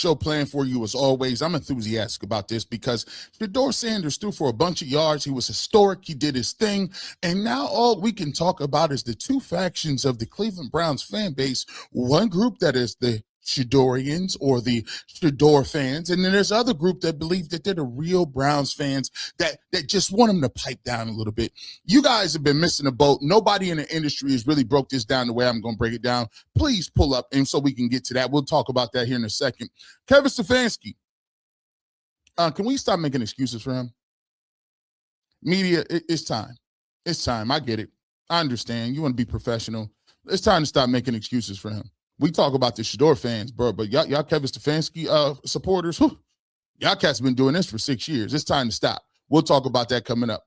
show planned for you as always. I'm enthusiastic about this because Shedeur Sanders threw for a bunch of yards. He was historic. He did his thing. And now all we can talk about is the two factions of the Cleveland Browns fan base. One group that is the Shedeurians or the Shedeur fans, and then there's other group that believe that they're the real Browns fans that just want them to pipe down a little bit. You guys have been missing a boat. Nobody in the industry has really broke this down the way I'm going to break it down. Please pull up, and so we can get to that. We'll talk about that here in a second. Kevin Stefanski, can we stop making excuses for him? Media, it's time. It's time. I get it. I understand. You want to be professional. It's time to stop making excuses for him. We talk about the Shedeur fans, bro, but y'all Kevin Stefanski supporters, y'all cats been doing this for 6 years. It's time to stop. We'll talk about that coming up.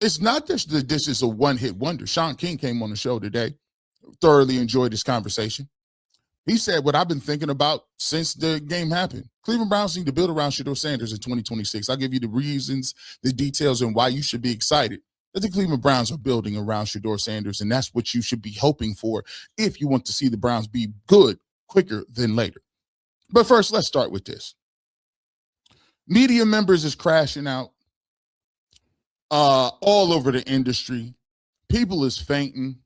It's not just that this is a one-hit wonder. Sean King came on the show today. Thoroughly enjoyed this conversation. He said what I've been thinking about since the game happened. Cleveland Browns need to build around Shedeur Sanders in 2026. I'll give you the reasons, the details, and why you should be excited that the Cleveland Browns are building around Shedeur Sanders, and that's what you should be hoping for if you want to see the Browns be good quicker than later. But first, let's start with this. Media members is crashing out all over the industry. People is fainting.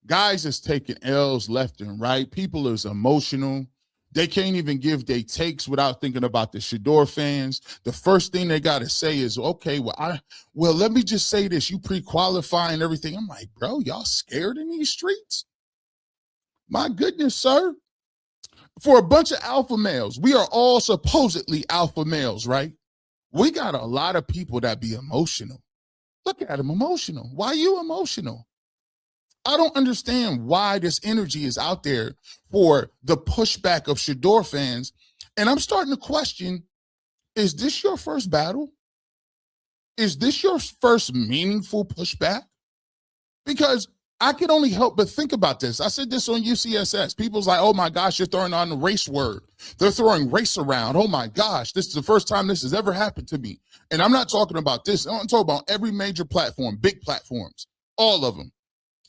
Guys is taking L's left and right. People is emotional. They can't even give their takes without thinking about the Shedeur fans. The first thing they got to say is, okay, well, let me just say this. You pre-qualify and everything. I'm like, bro, y'all scared in these streets? My goodness, sir. For a bunch of alpha males, we are all supposedly alpha males, right? We got a lot of people that be emotional. Look at them emotional. Why are you emotional? I don't understand why this energy is out there for the pushback of Shedeur fans. And I'm starting to question, is this your first battle? Is this your first meaningful pushback? Because I can only help but think about this. I said this on UCSS. People's like, oh my gosh, you're throwing on the race word. They're throwing race around. Oh my gosh, this is the first time this has ever happened to me. And I'm not talking about this. I'm talking about every major platform, big platforms, all of them.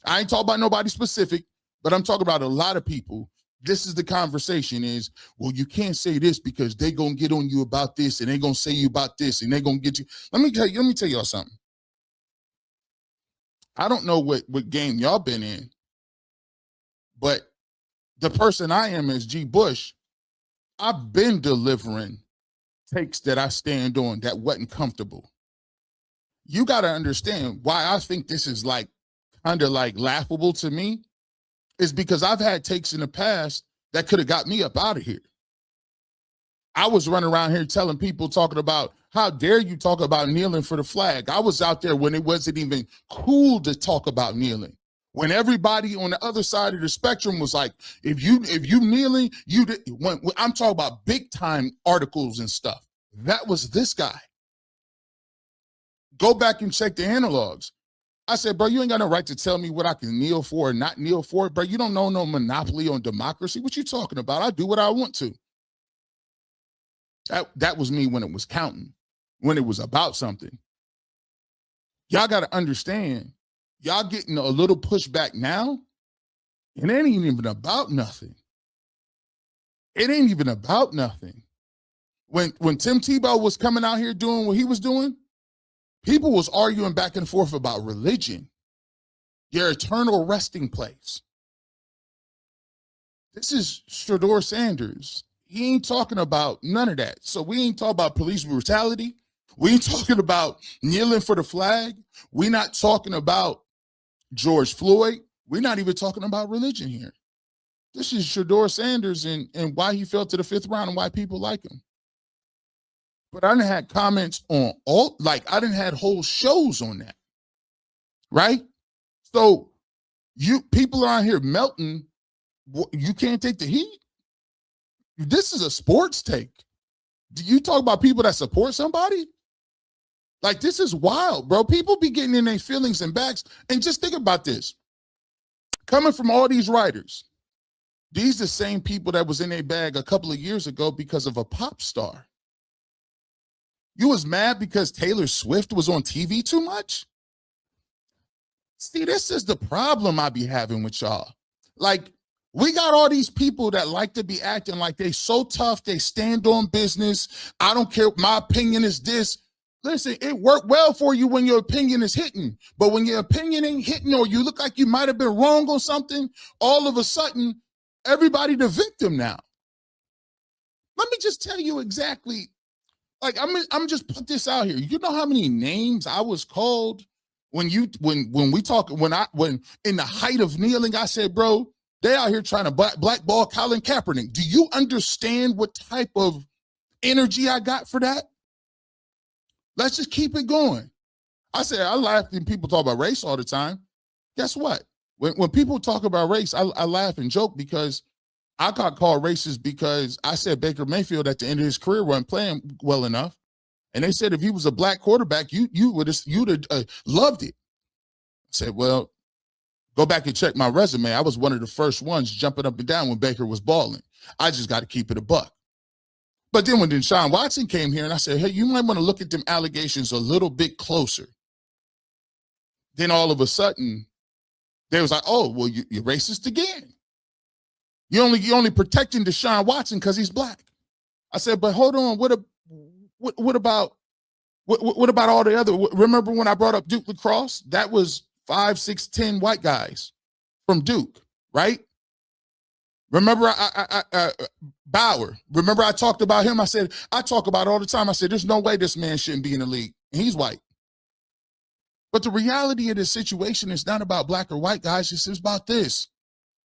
I ain't talking about nobody specific, but I'm talking about a lot of people. This is the conversation is, well, you can't say this because they going to get on you about this and they going to say you about this and they going to get you. Let me tell y'all something. I don't know what game y'all been in, but the person I am is G. Bush. I've been delivering takes that I stand on that wasn't comfortable. You got to understand why I think this is like kind of like laughable to me is because I've had takes in the past that could have got me up out of here. I was running around here telling people, talking about, how dare you talk about kneeling for the flag? I was out there when it wasn't even cool to talk about kneeling. When everybody on the other side of the spectrum was like, if you kneeling, when I'm talking about big time articles and stuff. That was this guy. Go back and check the analogs. I said, bro, you ain't got no right to tell me what I can kneel for or not kneel for. Bro, you don't know no monopoly on democracy. What you talking about? I do what I want to. That was me when it was counting, when it was about something. Y'all got to understand, y'all getting a little pushback now, and it ain't even about nothing. It ain't even about nothing. When Tim Tebow was coming out here doing what he was doing, people was arguing back and forth about religion, your eternal resting place. This is Shedeur Sanders. He ain't talking about none of that. So we ain't talking about police brutality. We ain't talking about kneeling for the flag. We're not talking about George Floyd. We're not even talking about religion here. This is Shedeur Sanders and why he fell to the fifth round and why people like him. But I done had comments on all, like I done had whole shows on that, right? So people are out here melting. You can't take the heat. This is a sports take. Do you talk about people that support somebody? Like, this is wild, bro. People be getting in their feelings and backs. And just think about this. Coming from all these writers, these the same people that was in their bag a couple of years ago because of a pop star. You was mad because Taylor Swift was on TV too much? See, this is the problem I be having with y'all. Like, We got all these people that like to be acting like they so tough, they stand on business. I don't care, my opinion is this. Listen, it worked well for you when your opinion is hitting, but when your opinion ain't hitting or you look like you might have been wrong on something, all of a sudden, everybody the victim now. Let me just tell you exactly, like I'm just put this out here. You know how many names I was called when in the height of kneeling, I said, bro, they out here trying to blackball Colin Kaepernick. Do you understand what type of energy I got for that? Let's just keep it going. I said, I laugh when people talk about race all the time. Guess what? When people talk about race, I laugh and joke because I got called racist because I said Baker Mayfield at the end of his career wasn't playing well enough. And they said if he was a black quarterback, you'd have loved it. I said, well, go back and check my resume. I was one of the first ones jumping up and down when Baker was balling. I just got to keep it a buck. But then when Deshaun Watson came here and I said, hey, you might want to look at them allegations a little bit closer. Then all of a sudden, they was like, oh, well, you're racist again. You're only protecting Deshaun Watson because he's black. I said, but hold on, what about all the other? Remember when I brought up Duke lacrosse? That was 5, 6, 10 white guys from Duke, right? Remember Bauer? Remember I talked about him? I said, I talk about it all the time. I said, there's no way this man shouldn't be in the league. And he's white. But the reality of this situation is not about black or white guys. It's about this.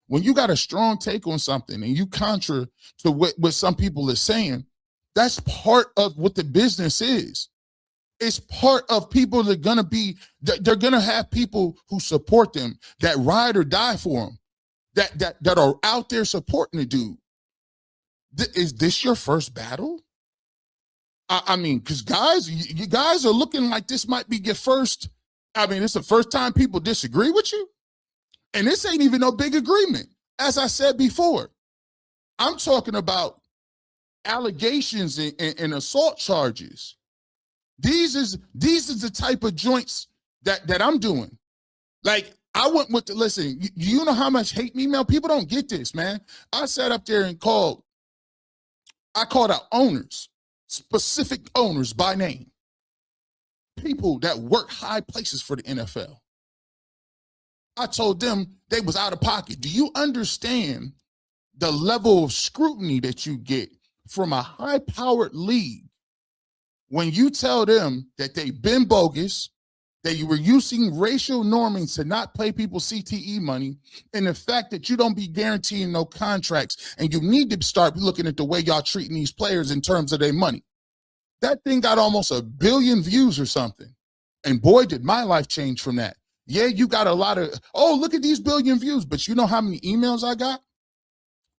When you got a strong take on something and you contra to what some people are saying, that's part of what the business is. It's part of people that are going to be, they're going to have people who support them, that ride or die for them, that are out there supporting the dude. Is this your first battle? I mean, because guys, you guys are looking like this might be your first. I mean, it's the first time people disagree with you. And this ain't even no big agreement. As I said before, I'm talking about allegations and assault charges. These is the type of joints that I'm doing. Like, I went with listen, you know how much hate me mail? People don't get this, man. I sat up there and called out owners, specific owners by name. People that work high places for the NFL. I told them they was out of pocket. Do you understand the level of scrutiny that you get from a high-powered league when you tell them that they've been bogus, that you were using racial norming to not pay people CTE money, and the fact that you don't be guaranteeing no contracts, and you need to start looking at the way y'all treating these players in terms of their money. That thing got almost 1 billion views or something. And boy, did my life change from that. Yeah, you got a lot of, oh, look at these 1 billion views, but you know how many emails I got?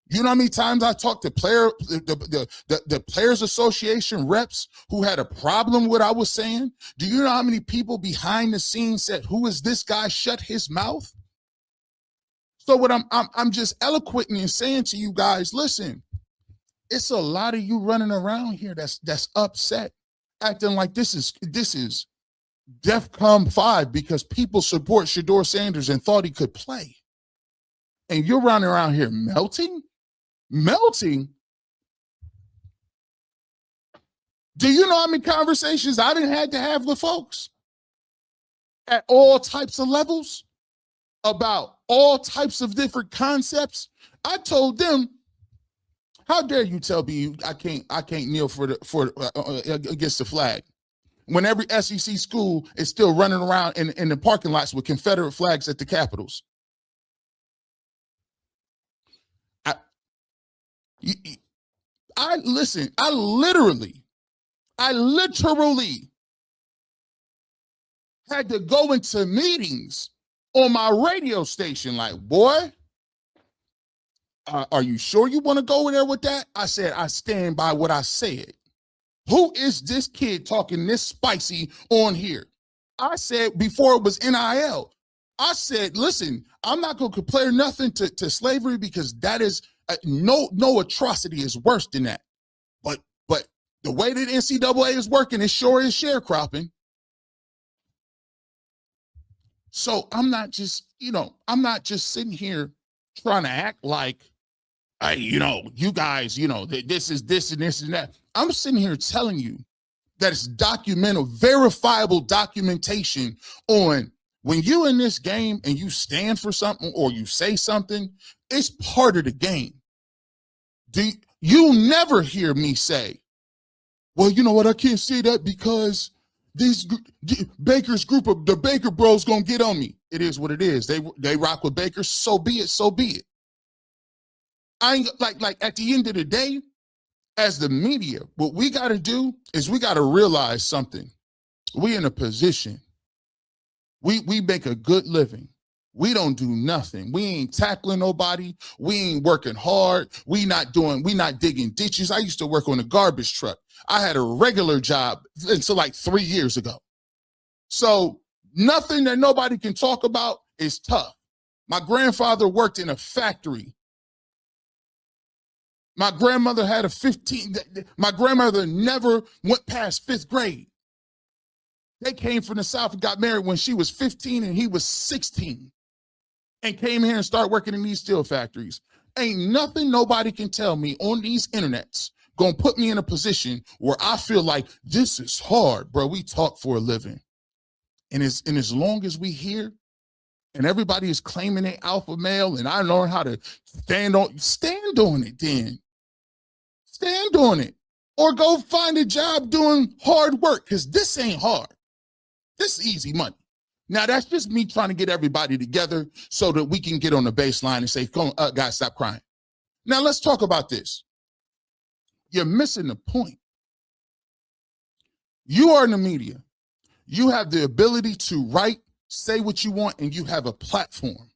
You know how many times I talked to the Players Association reps who had a problem with what I was saying? Do you know how many people behind the scenes said, who is this guy? Shut his mouth. So what I'm just eloquently and saying to you guys, listen, it's a lot of you running around here that's upset, acting like this is DEFCON 5 because people support Shedeur Sanders and thought he could play. And you're running around here melting? Melting? Do you know how many conversations I didn't have to have with folks at all types of levels about all types of different concepts? I told them, how dare you tell me I can't kneel against the flag when every SEC school is still running around in the parking lots with Confederate flags at the Capitals? I listen, I literally had to go into meetings on my radio station like, boy, are you sure you want to go in there with that? I said, I stand by what I said. Who is this kid talking this spicy on here? I said before it was NIL, I said, listen, I'm not going to compare nothing to slavery because that is no atrocity is worse than that. But the way that NCAA is working, it sure is sharecropping. So I'm not just sitting here trying to act like, hey, you guys, this is this and this and that. I'm sitting here telling you that it's verifiable documentation on when you in this game and you stand for something or you say something, it's part of the game. You'll never hear me say, well, you know what, I can't say that because Baker's group of the Baker bros gonna get on me. It is what it is. They rock with Baker, so be it, so be it. I ain't like at the end of the day, as the media, what we gotta do is we gotta realize something. We in a position. We make a good living. We don't do nothing. We ain't tackling nobody. We ain't working hard. We not digging ditches. I used to work on a garbage truck. I had a regular job until like 3 years ago. So nothing that nobody can talk about is tough. My grandfather worked in a factory. My grandmother had my grandmother never went past 5th grade. They came from the South and got married when she was 15 and he was 16. And came here and started working in these steel factories. Ain't nothing nobody can tell me on these internets gonna put me in a position where I feel like this is hard, bro. We talk for a living. And as long as we hear and everybody is claiming they alpha male and I learn how to stand on it then. Stand on it. Or go find a job doing hard work because this ain't hard. This is easy money. Now, that's just me trying to get everybody together so that we can get on the baseline and say, come on, guys, stop crying. Now, let's talk about this. You're missing the point. You are in the media. You have the ability to write, say what you want, and you have a platform.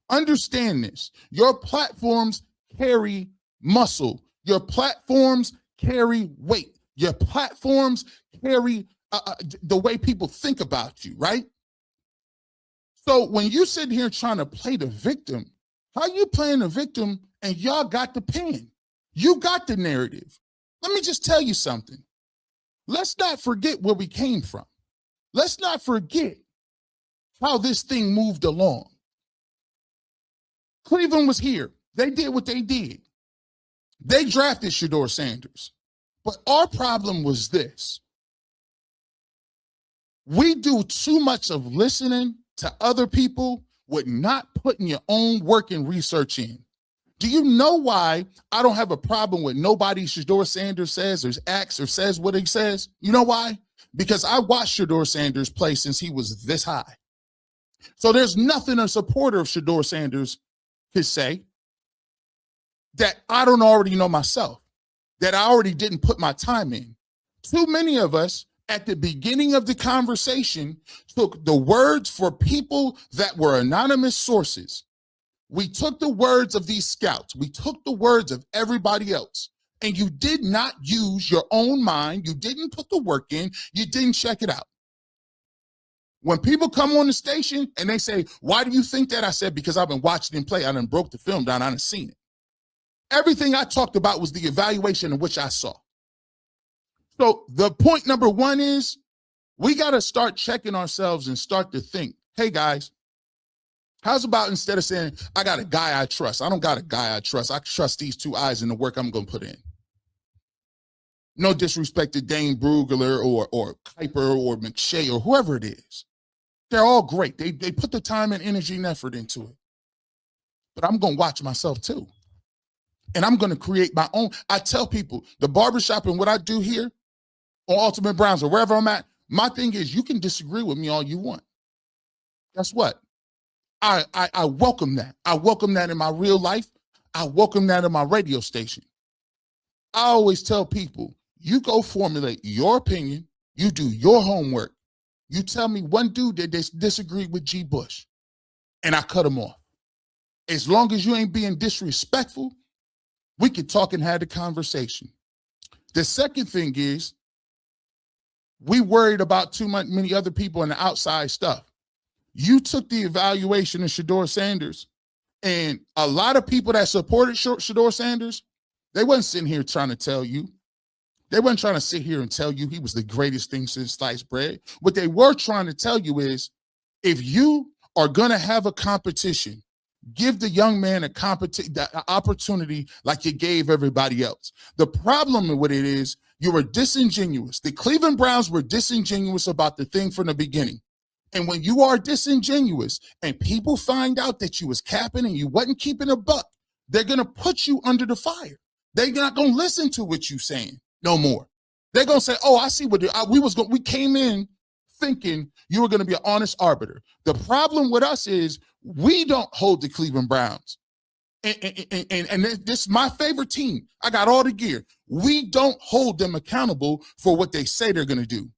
Understand this. Your platforms carry muscle. Your platforms carry weight. Your platforms carry the way people think about you, right? So when you sit here trying to play the victim, how you playing the victim and y'all got the pen? You got the narrative. Let me just tell you something. Let's not forget where we came from. Let's not forget how this thing moved along. Cleveland was here. They did what they did. They drafted Shedeur Sanders. But our problem was this. We do too much of listening to other people with not putting your own work and research in. Do you know why I don't have a problem with nobody Shedeur Sanders says or acts or says what he says? You know why? Because I watched Shedeur Sanders play since he was this high. So there's nothing a supporter of Shedeur Sanders could say that I don't already know myself, that I already didn't put my time in. Too many of us at the beginning of the conversation took the words for people that were anonymous sources. We took the words of these scouts. We took the words of everybody else. And you did not use your own mind. You didn't put the work in. You didn't check it out. When people come on the station and they say, why do you think that? I said, because I've been watching him play. I done broke the film down. I done seen it. Everything I talked about was the evaluation in which I saw. So the point number one is we got to start checking ourselves and start to think, hey, guys, how's about instead of saying, I got a guy I trust. I don't got a guy I trust. I trust these two eyes in the work I'm going to put in. No disrespect to Dane Brugler or Kuiper or McShay or whoever it is. They're all great. They put the time and energy and effort into it. But I'm going to watch myself too. And I'm going to create my own. I tell people the barbershop and what I do here on Ultimate Browns or wherever I'm at, my thing is you can disagree with me all you want. Guess what? I welcome that. I welcome that in my real life. I welcome that in my radio station. I always tell people, you go formulate your opinion. You do your homework. You tell me one dude that disagreed with G. Bush, and I cut him off. As long as you ain't being disrespectful, we could talk and have the conversation. The second thing is, we worried about too many other people and the outside stuff. You took the evaluation of Shedeur Sanders, and a lot of people that supported Shedeur Sanders, they wasn't sitting here trying to tell you. They weren't trying to sit here and tell you he was the greatest thing since sliced bread. What they were trying to tell you is, if you are going to have a competition Give the young man the opportunity like you gave everybody else. The problem with it is you were disingenuous. The Cleveland Browns were disingenuous about the thing from the beginning. And when you are disingenuous and people find out that you was capping and you wasn't keeping a buck, they're going to put you under the fire. They're not going to listen to what you're saying no more. They're going to say, oh, I see what we came in thinking you were going to be an honest arbiter. The problem with us is we don't hold the Cleveland Browns. And this is my favorite team. I got all the gear. We don't hold them accountable for what they say they're going to do.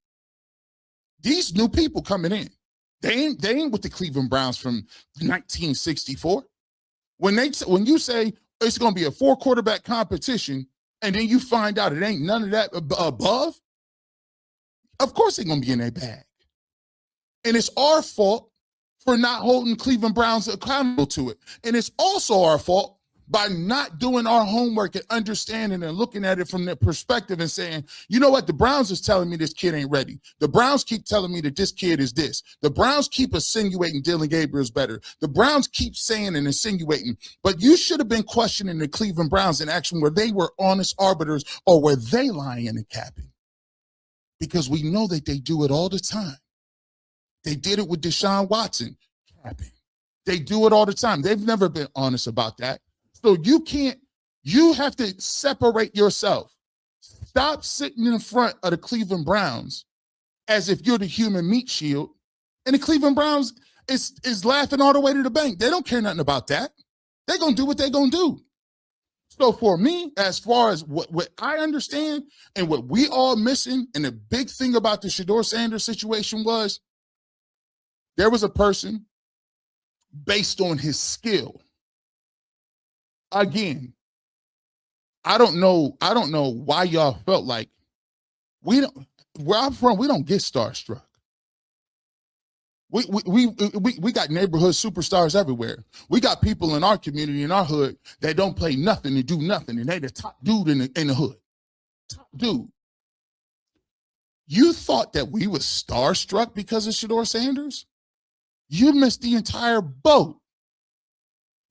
These new people coming in, they ain't with the Cleveland Browns from 1964. When you say it's going to be a 4-quarterback competition, and then you find out it ain't none of that above, of course they're going to be in their bag. And it's our fault for not holding Cleveland Browns accountable to it. And it's also our fault by not doing our homework and understanding and looking at it from their perspective and saying, you know what, the Browns is telling me this kid ain't ready. The Browns keep telling me that this kid is this. The Browns keep insinuating Dylan Gabriel's better. The Browns keep saying and insinuating, but you should have been questioning the Cleveland Browns in action where they were honest arbiters or were they lying and capping? Because we know that they do it all the time. They did it with Deshaun Watson, capping. They do it all the time. They've never been honest about that. So you have to separate yourself. Stop sitting in front of the Cleveland Browns as if you're the human meat shield. And the Cleveland Browns is laughing all the way to the bank. They don't care nothing about that. They're going to do what they're going to do. So for me, as far as what I understand and what we all missing, and the big thing about the Shedeur Sanders situation was there was a person based on his skill. Again, I don't know why y'all felt like where I'm from, we don't get starstruck. We got neighborhood superstars everywhere. We got people in our community, in our hood, that don't play nothing and do nothing, and they the top dude in the hood. Top dude. You thought that we was starstruck because of Shedeur Sanders? You missed the entire boat.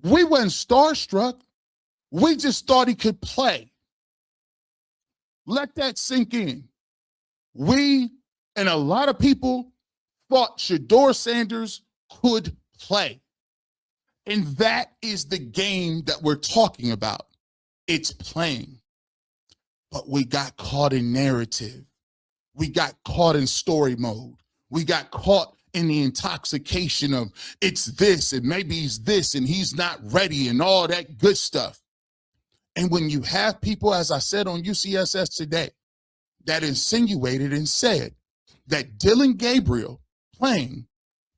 We wasn't starstruck. We just thought he could play. Let that sink in. We and a lot of people thought Shedeur Sanders could play. And that is the game that we're talking about. It's playing. But we got caught in narrative. We got caught in story mode. We got caught in the intoxication of it's this and maybe he's this and he's not ready and all that good stuff. And when you have people, as I said on UCSS today, that insinuated and said that Dylan Gabriel playing,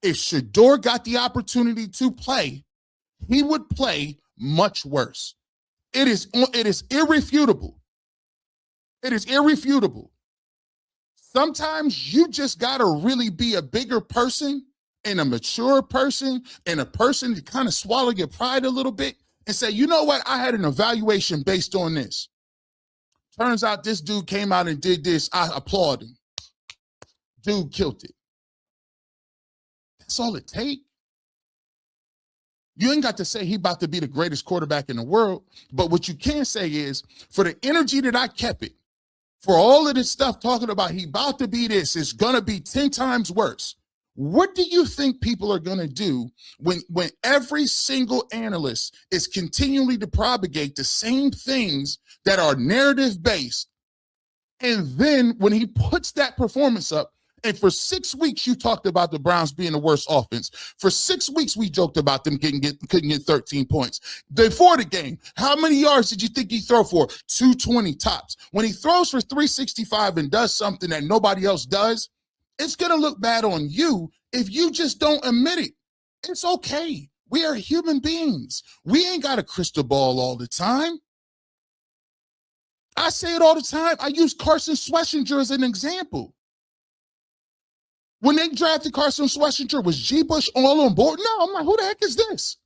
if Shedeur got the opportunity to play, he would play much worse. It is irrefutable. It is irrefutable. Sometimes you just got to really be a bigger person and a mature person and a person to kind of swallow your pride a little bit and say, you know what? I had an evaluation based on this. Turns out this dude came out and did this. I applaud him. Dude killed it. That's all it takes. You ain't got to say he about to be the greatest quarterback in the world, but what you can say is, for the energy that I kept it, for all of this stuff talking about he about to be this, it's going to be 10 times worse. What do you think people are going to do when every single analyst is continually to propagate the same things that are narrative-based, and then when he puts that performance up, and for 6 weeks you talked about the Browns being the worst offense. For 6 weeks we joked about them couldn't get 13 points. Before the game, how many yards did you think he throw for? 220 tops. When he throws for 365 and does something that nobody else does, it's going to look bad on you if you just don't admit it. It's okay. We are human beings. We ain't got a crystal ball all the time. I say it all the time. I use Carson Schlesinger as an example. When they drafted Carson Schlesinger, was G. Bush all on board? No, I'm like, who the heck is this?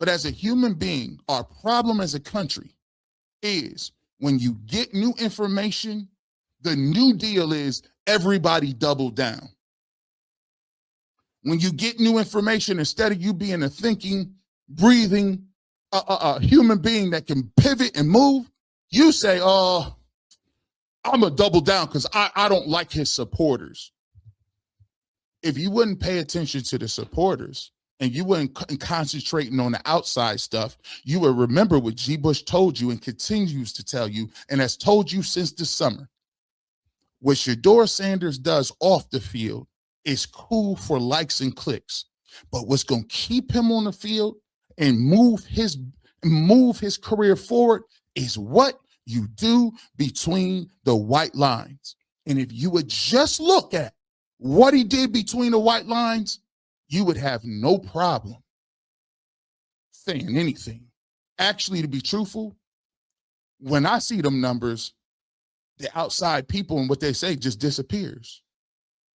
But as a human being, our problem as a country is when you get new information, the new deal is everybody double down. When you get new information, instead of you being a thinking breathing a human being that can pivot and move, you say, oh, I'm going to double down because I don't like his supporters. If you wouldn't pay attention to the supporters and you weren't concentrating on the outside stuff, you would remember what G. Bush told you and continues to tell you, and has told you since the summer. What Shedeur Sanders does off the field is cool for likes and clicks. But what's going to keep him on the field and move his career forward is what you do between the white lines. And if you would just look at what he did between the white lines, you would have no problem saying anything. Actually, to be truthful, when I see them numbers, the outside people and what they say just disappears.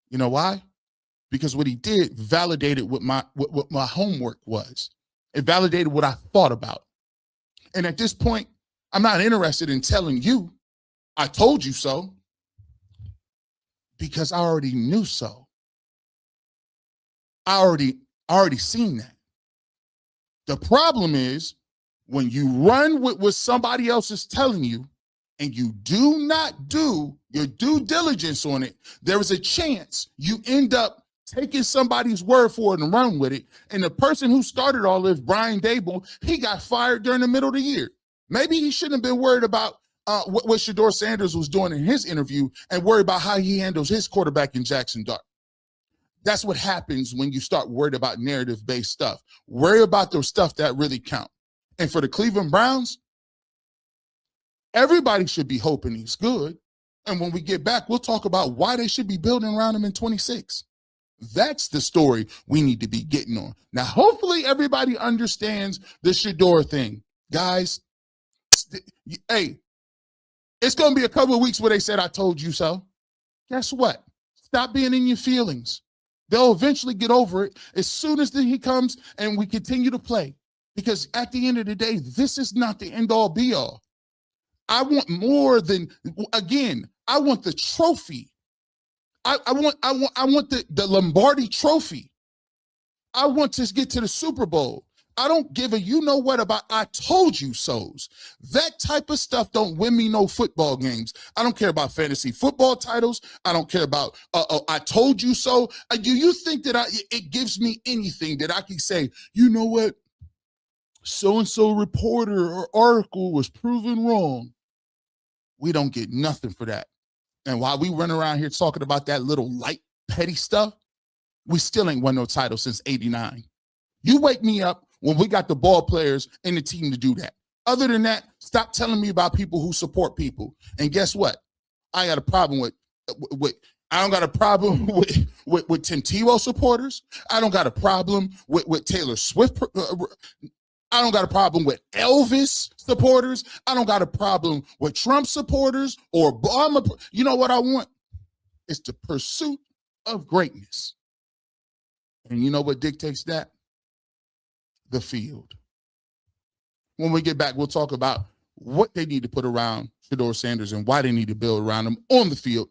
You know why? Because what he did validated what my homework was. It validated what I thought about. And at this point, I'm not interested in telling you, I told you so, because I already knew so. I already seen that. The problem is when you run with what somebody else is telling you and you do not do your due diligence on it, there is a chance you end up taking somebody's word for it and run with it. And the person who started all this, Brian Dable, he got fired during the middle of the year. Maybe he shouldn't have been worried about what Shedeur Sanders was doing in his interview and worry about how he handles his quarterback in Jackson Dart. That's what happens when you start worried about narrative-based stuff. Worry about the stuff that really count. And for the Cleveland Browns, everybody should be hoping he's good. And when we get back, we'll talk about why they should be building around him in 26. That's the story we need to be getting on. Now, hopefully everybody understands the Shedeur thing. Guys, hey, it's going to be a couple of weeks where they said, I told you so. Guess what? Stop being in your feelings. They'll eventually get over it as soon as he comes and we continue to play. Because at the end of the day, this is not the end-all be-all. I want more than, again, I want the trophy. I want the Lombardi trophy. I want to get to the Super Bowl. I don't give a you know what about I told you so's. That type of stuff don't win me no football games. I don't care about fantasy football titles. I don't care about I told you so. Do you think that it gives me anything that I can say, you know what? So-and-so reporter or article was proven wrong. We don't get nothing for that. And while we run around here talking about that little light, petty stuff, we still ain't won no title since '89. You wake me up when we got the ball players and the team to do that. Other than that, stop telling me about people who support people. And guess what? I got a problem with I don't got a problem with Tim Tebow supporters. I don't got a problem with Taylor Swift. I don't got a problem with Elvis supporters. I don't got a problem with Trump supporters or Obama. You know what I want? It's the pursuit of greatness. And you know what dictates that? The field. When we get back, we'll talk about what they need to put around Shedeur Sanders and why they need to build around him on the field.